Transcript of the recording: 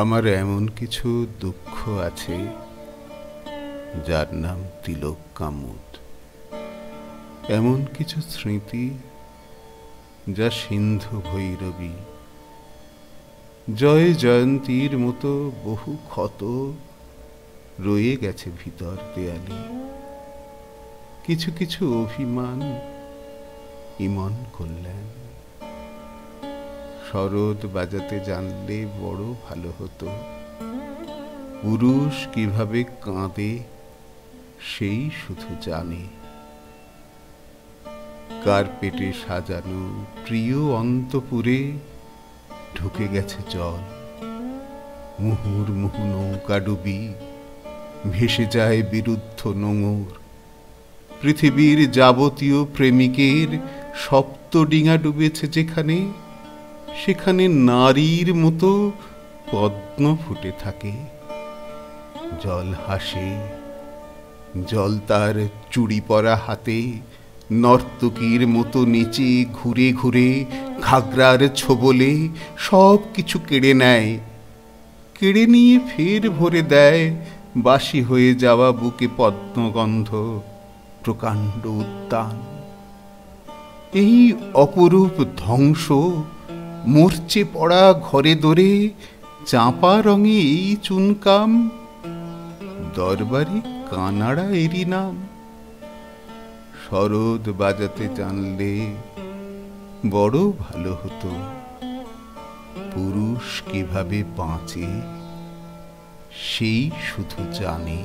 আমার এমন কিছু দুঃখ আছে যার নাম তিলক কামুদ, এমন কিছু স্মৃতি যা সিন্ধু ভৈরবী, জয় জয়ন্তীর মতো বহু ক্ষত রয়ে গেছে ভিতর দেয়ালে। কিছু কিছু অভিমান, ইমন কল্যাণ। সরোদ বাজাতে জানলে বড় ভালো হতো। পুরুষ কিভাবে কাঁদে সেই শুধু জানে। কার্পেটে সাজানো প্রিয় অন্তপুরে ঢুকে গেছে জল। মুহুর্মুহু নৌকা ডুবি ভেসে যায় বিরুদ্ধ নোঙর। পৃথিবীর যাবতীয় প্রেমিকের সপ্তডিঙা ডুবেছে যেখানে, সেখানে নারীর মতো পদ্ম ফুটে থাকে। জল হাসে, জল তার চুড়ি পরা হাতে নর্তকীর মতো নিচে ঘুরে ঘুরে ঘাগরার ছোবলে সব কিছু কেড়ে নেয়। কেড়ে নিয়ে ফের ভরে দেয় বাসি হয়ে যাওয়া বুকে পদ্মগন্ধ প্রকাণ্ড উদ্যান। এই অপরূপ ধ্বংস মরচে পড়া ঘরে দোরে চাঁপা রঙে এই চুনকাম, দরবারি কানাড়া এরই নাম। সরোদ বাজাতে জানলে বড় ভালো হতো। পুরুষ কিভাবে বাঁচে সেই শুধু জানে।